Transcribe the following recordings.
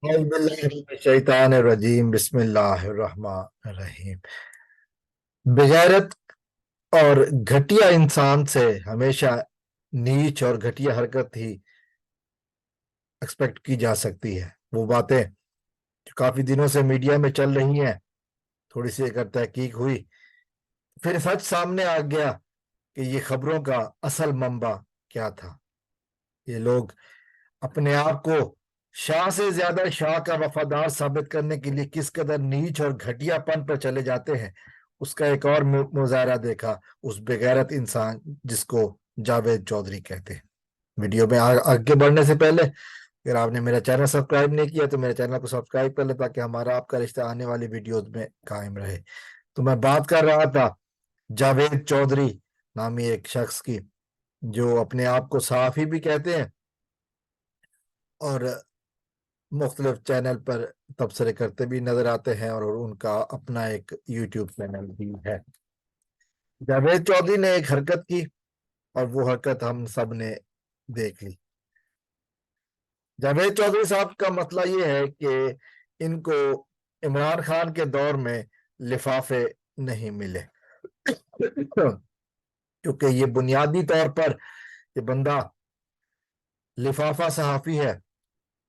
اعوذ باللہ من الشیطان الرجیم بسم اللہ الرحمن الرحیم۔ بغیرت اور گھٹیا انسان سے ہمیشہ نیچ اور گھٹیا حرکت ہی ایکسپیکٹ کی جا سکتی ہے۔ وہ باتیں جو کافی دنوں سے میڈیا میں چل رہی ہیں، تھوڑی سی اگر تحقیق ہوئی پھر سچ سامنے آ گیا کہ یہ خبروں کا اصل منبع کیا تھا۔ یہ لوگ اپنے آپ کو شاہ سے زیادہ شاہ کا وفادار ثابت کرنے کے لیے کس قدر نیچ اور گھٹیا پن پر چلے جاتے ہیں، اس کا ایک اور مظاہرہ دیکھا اس بغیرت انسان جس کو جاوید چودھری کہتے ہیں۔ ویڈیو میں آگے بڑھنے سے پہلے اگر آپ نے میرا چینل سبسکرائب نہیں کیا تو میرے چینل کو سبسکرائب کر لیں تاکہ ہمارا آپ کا رشتہ آنے والی ویڈیوز میں قائم رہے۔ تو میں بات کر رہا تھا جاوید چودھری نامی ایک شخص کی، جو اپنے آپ کو صحافی بھی کہتے ہیں اور مختلف چینل پر تبصرے کرتے بھی نظر آتے ہیں، اور ان کا اپنا ایک یوٹیوب چینل بھی ہے۔ جاوید چودھری نے ایک حرکت کی اور وہ حرکت ہم سب نے دیکھ لی۔ جاوید چودھری صاحب کا مسئلہ یہ ہے کہ ان کو عمران خان کے دور میں لفافے نہیں ملے، کیونکہ یہ بنیادی طور پر یہ بندہ لفافہ صحافی ہے،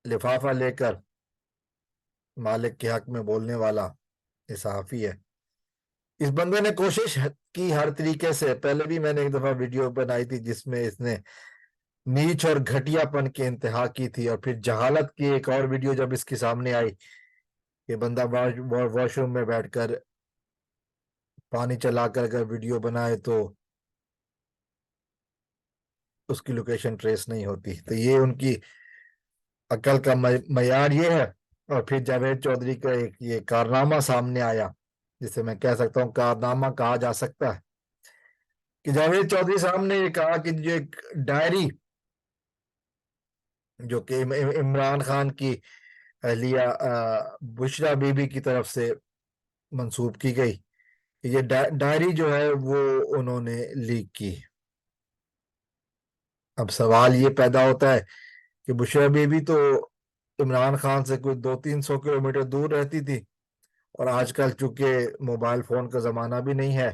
لفافہ لے کر مالک کے حق میں بولنے والا یہ صحافی ہے۔ اس بندے نے کوشش کی ہر طریقے سے، پہلے بھی میں نے ایک دفعہ ویڈیو بنائی تھی جس میں اس نے نیچ اور گھٹیا پن کی انتہا کی تھی، اور پھر جہالت کی ایک اور ویڈیو جب اس کے سامنے آئی کہ بندہ واش روم میں بیٹھ کر پانی چلا کر اگر ویڈیو بنائے تو اس کی لوکیشن ٹریس نہیں ہوتی، تو یہ ان کی عقل کا معیار یہ ہے۔ اور پھر جاوید چودھری کا ایک یہ کارنامہ سامنے آیا جسے میں کہہ سکتا ہوں کارنامہ کہا جا سکتا ہے، کہ جاوید چودھری صاحب نے یہ کہا کہ جو ایک ڈائری جو کہ عمران خان کی اہلیہ بشرا بی بی کی طرف سے منسوب کی گئی، یہ ڈائری جو ہے وہ انہوں نے لیک کی۔ اب سوال یہ پیدا ہوتا ہے کہ بشرا بی بی تو عمران خان سے کوئی 200-300 کلومیٹر دور رہتی تھی، اور آج کل چونکہ موبائل فون کا زمانہ بھی نہیں ہے،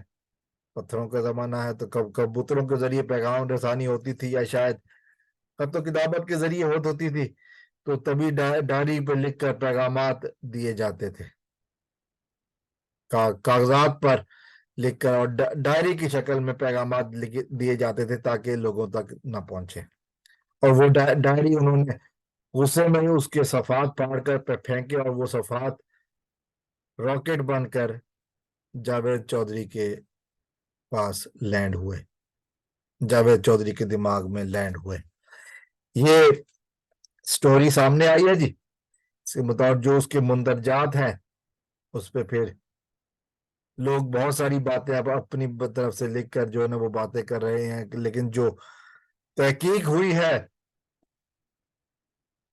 پتھروں کا زمانہ ہے، تو کبوتروں کے ذریعے پیغام رسانی ہوتی تھی، یا شاید خط و کتابت کے ذریعے ہوتی تھی، تو تبھی ڈائری پہ لکھ کر پیغامات دیے جاتے تھے، کاغذات پر لکھ کر، اور ڈائری کی شکل میں پیغامات دیے جاتے تھے تاکہ لوگوں تک نہ پہنچے۔ اور وہ ڈائری انہوں نے غصے میں ہی اس کے صفحات پاڑ کر پھینکے، اور وہ صفحات راکٹ بن کر جاوید چودھری کے پاس لینڈ ہوئے، جاوید چودھری کے دماغ میں لینڈ ہوئے۔ یہ سٹوری سامنے آئی ہے جی، اس کے مطابق جو اس کے مندرجات ہیں اس پہ پھر لوگ بہت ساری باتیں اب اپنی طرف سے لکھ کر جو ہے نا وہ باتیں کر رہے ہیں، لیکن جو تحقیق ہوئی ہے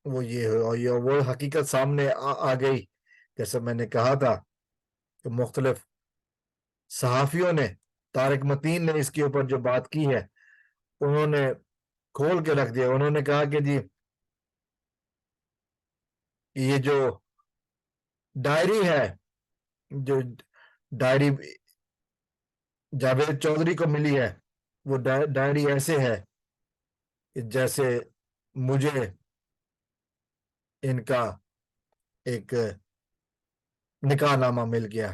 وہ یہ ہے، اور یہ وہ حقیقت سامنے آ گئی جیسے میں نے کہا تھا کہ مختلف صحافیوں نے، طارق متین نے اس کے اوپر جو بات کی ہے انہوں نے کھول کے رکھ دیا۔ انہوں نے کہا کہ جی یہ جو ڈائری ہے، جو ڈائری جاوید چودھری کو ملی ہے، وہ ڈائری ایسے ہے کہ جیسے مجھے ان کا ایک نکاح نامہ مل گیا۔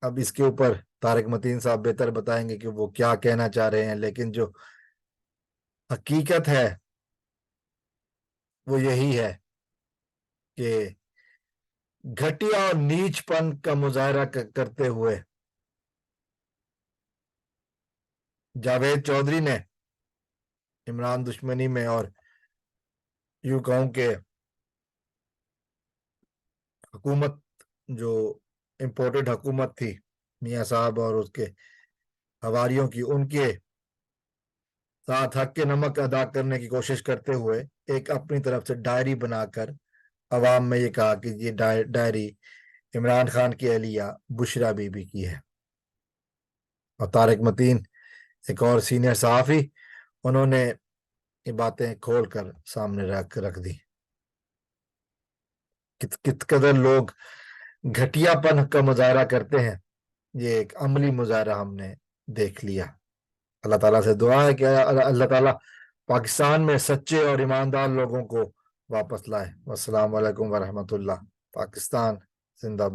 اب اس کے اوپر طارق متین صاحب بہتر بتائیں گے کہ وہ کیا کہنا چاہ رہے ہیں، لیکن جو حقیقت ہے وہ یہی ہے کہ گھٹیا اور نیچ پن کا مظاہرہ کرتے ہوئے جاوید چودھری نے عمران دشمنی میں، اور یوں کہوں کہ حکومت جو امپورٹڈ حکومت تھی میاں صاحب اور اس کے حواریوں کی، ان کے ساتھ حق کے نمک ادا کرنے کی کوشش کرتے ہوئے ایک اپنی طرف سے ڈائری بنا کر عوام میں یہ کہا کہ یہ ڈائری عمران خان کی اہلیہ بشرا بی بی کی ہے۔ اور طارق متین ایک اور سینئر صحافی، انہوں نے یہ باتیں کھول کر سامنے رکھ دی۔ کت قدر لوگ گھٹیا پن کا مظاہرہ کرتے ہیں، یہ ایک عملی مظاہرہ ہم نے دیکھ لیا۔ اللہ تعالیٰ سے دعا ہے کہ اللہ تعالیٰ پاکستان میں سچے اور ایماندار لوگوں کو واپس لائے۔ والسلام علیکم ورحمۃ اللہ۔ پاکستان زندہ باد۔